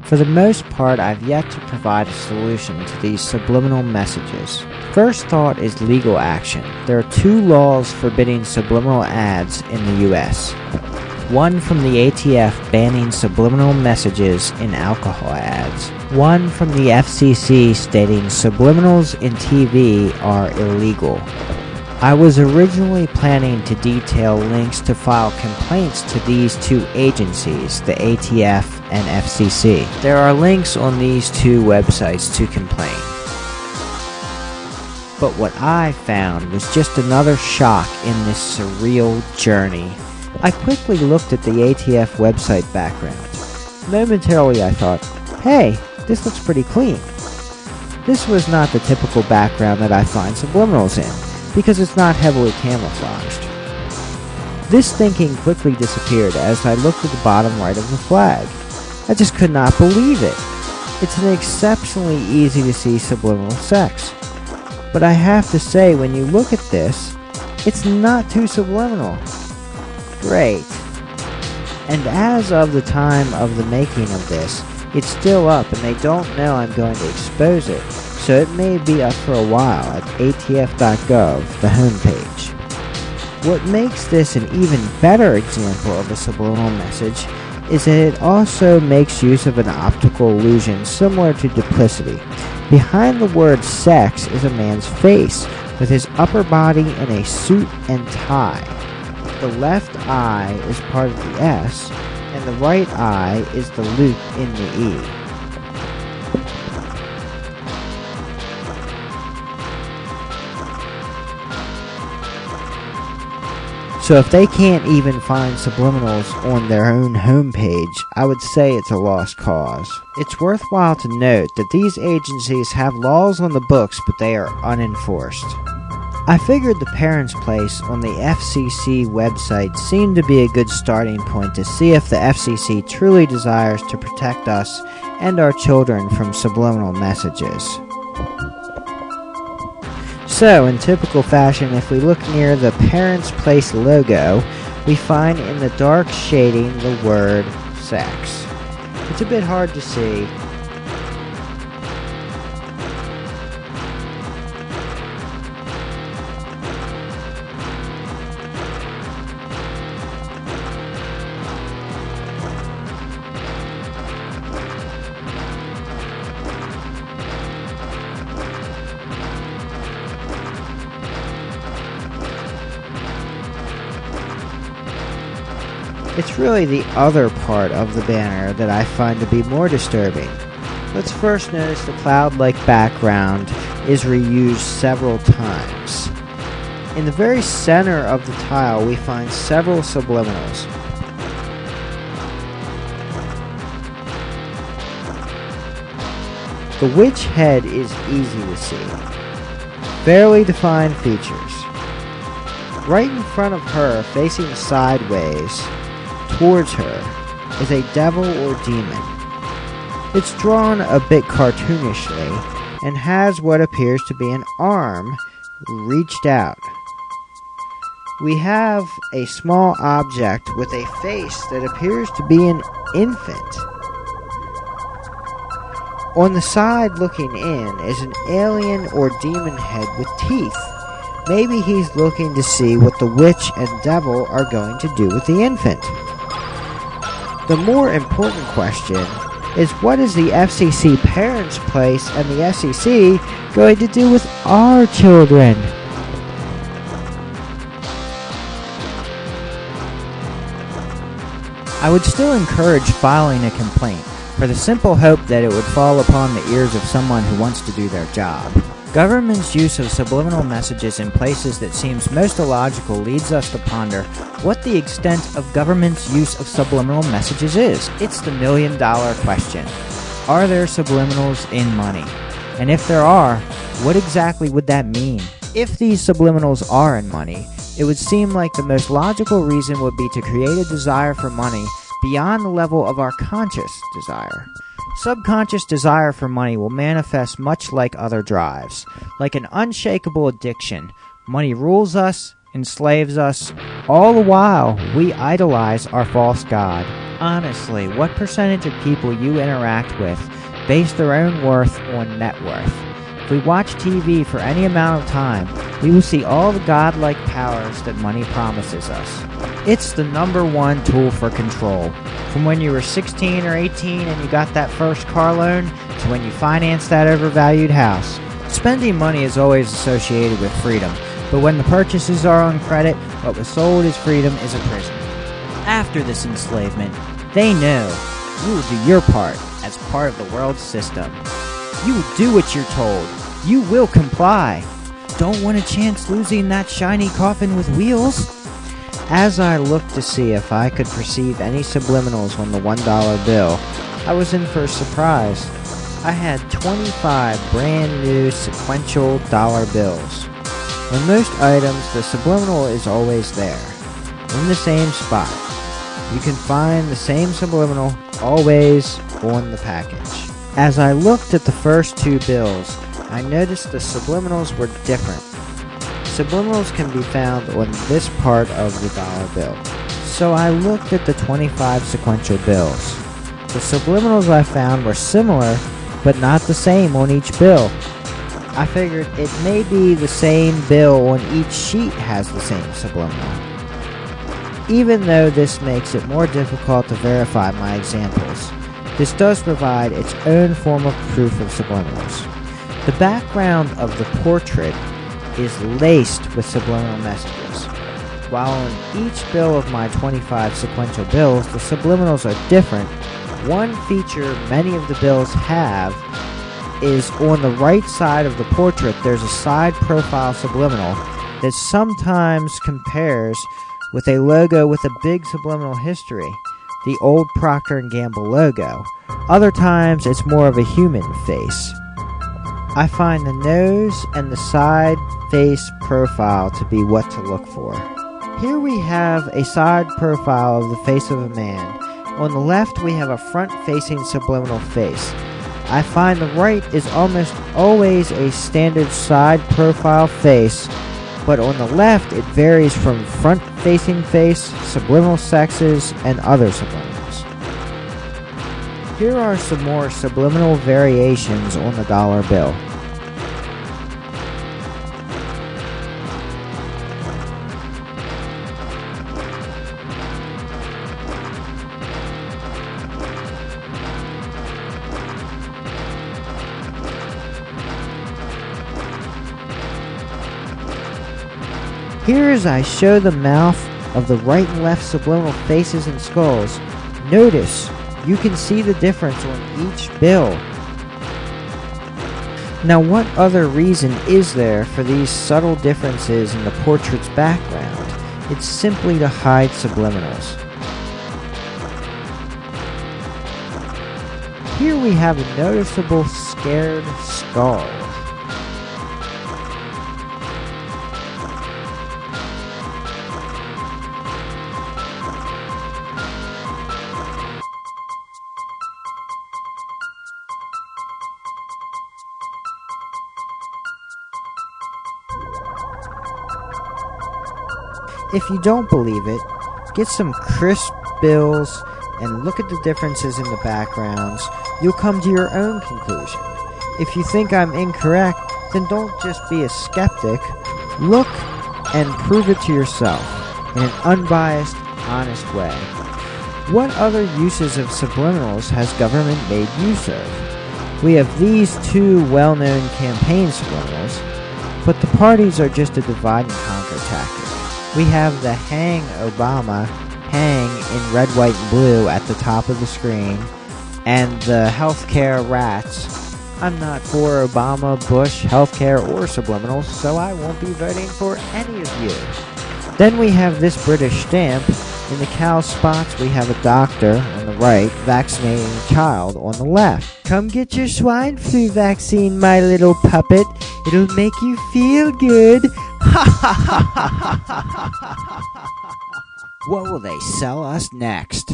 For the most part, I've yet to provide a solution to these subliminal messages. First thought is legal action. There are 2 laws forbidding subliminal ads in the US. One from the ATF banning subliminal messages in alcohol ads. One from the FCC stating subliminals in TV are illegal. I was originally planning to detail links to file complaints to these 2 agencies, the ATF and FCC. There are links on these 2 websites to complain. But what I found was just another shock in this surreal journey. I quickly looked at the ATF website background. Momentarily I thought, hey, this looks pretty clean. This was not the typical background that I find subliminals in, because it's not heavily camouflaged. This thinking quickly disappeared as I looked at the bottom right of the flag. I just could not believe it. It's an exceptionally easy to see subliminal sex. But I have to say, when you look at this, it's not too subliminal. Great. And as of the time of the making of this, it's still up and they don't know I'm going to expose it, so it may be up for a while at atf.gov, the homepage. What makes this an even better example of a subliminal message is that it also makes use of an optical illusion similar to duplicity. Behind the word sex is a man's face, with his upper body in a suit and tie. The left eye is part of the S, and the right eye is the loop in the E. So if they can't even find subliminals on their own homepage, I would say it's a lost cause. It's worthwhile to note that these agencies have laws on the books, but they are unenforced. I figured the Parents' Place on the FCC website seemed to be a good starting point to see if the FCC truly desires to protect us and our children from subliminal messages. So, in typical fashion, if we look near the Parents' Place logo, we find in the dark shading the word sex. It's a bit hard to see. It's really the other part of the banner that I find to be more disturbing. Let's first notice the cloud-like background is reused several times. In the very center of the tile, we find several subliminals. The witch head is easy to see. Fairly defined features. Right in front of her, facing sideways towards her, is a devil or demon. It's drawn a bit cartoonishly and has what appears to be an arm reached out. We have a small object with a face that appears to be an infant. On the side looking in is an alien or demon head with teeth. Maybe he's looking to see what the witch and devil are going to do with the infant. The more important question is, what is the FCC Parents' Place and the FCC going to do with our children? I would still encourage filing a complaint, for the simple hope that it would fall upon the ears of someone who wants to do their job. Government's use of subliminal messages in places that seems most illogical leads us to ponder what the extent of government's use of subliminal messages is. It's the million-dollar question. Are there subliminals in money? And if there are, what exactly would that mean? If these subliminals are in money, it would seem like the most logical reason would be to create a desire for money beyond the level of our conscious desire. Subconscious desire for money will manifest much like other drives. Like an unshakable addiction, money rules us, enslaves us, all the while we idolize our false god. Honestly, what percentage of people you interact with base their own worth on net worth? If we watch TV for any amount of time, we will see all the godlike powers that money promises us. It's the #1 tool for control. From when you were 16 or 18 and you got that first car loan, to when you financed that overvalued house. Spending money is always associated with freedom, but when the purchases are on credit, what was sold as freedom is a prison. After this enslavement, they know you will do your part as part of the world system. You will do what you're told. You will comply. Don't want a chance losing that shiny coffin with wheels? As I looked to see if I could perceive any subliminals on the $1 bill, I was in for a surprise. I had 25 brand new sequential dollar bills. On most items, the subliminal is always there, in the same spot. You can find the same subliminal always on the package. As I looked at the first 2 bills, I noticed the subliminals were different. Subliminals can be found on this part of the dollar bill. So I looked at the 25 sequential bills. The subliminals I found were similar, but not the same on each bill. I figured it may be the same bill on each sheet has the same subliminal. Even though this makes it more difficult to verify my examples, this does provide its own form of proof of subliminals. The background of the portrait is laced with subliminal messages. While on each bill of my 25 sequential bills, the subliminals are different. One feature many of the bills have is on the right side of the portrait, there's a side profile subliminal that sometimes compares with a logo with a big subliminal history, the old Procter & Gamble logo. Other times, it's more of a human face. I find the nose and the side face profile to be what to look for. Here we have a side profile of the face of a man. On the left, we have a front-facing subliminal face. I find the right is almost always a standard side profile face, but on the left, it varies from front-facing face, subliminal sexes, and other subliminals. Here are some more subliminal variations on the dollar bill. Here as I show the mouth of the right and left subliminal faces and skulls, notice you can see the difference on each bill. Now what other reason is there for these subtle differences in the portrait's background? It's simply to hide subliminals. Here we have a noticeable scared skull. If you don't believe it, get some crisp bills and look at the differences in the backgrounds. You'll come to your own conclusion. If you think I'm incorrect, then don't just be a skeptic. Look and prove it to yourself in an unbiased, honest way. What other uses of subliminals has government made use of? We have these 2 well-known campaign subliminals, but the parties are just a divide and conquer tactic. We have the Hang Obama, hang in red, white, and blue at the top of the screen, and the healthcare rats. I'm not for Obama, Bush, healthcare, or subliminals, so I won't be voting for any of you. Then we have this British stamp. In the cow spots, we have a doctor on the right vaccinating a child on the left. Come get your swine flu vaccine, my little puppet. It'll make you feel good. What will they sell us next?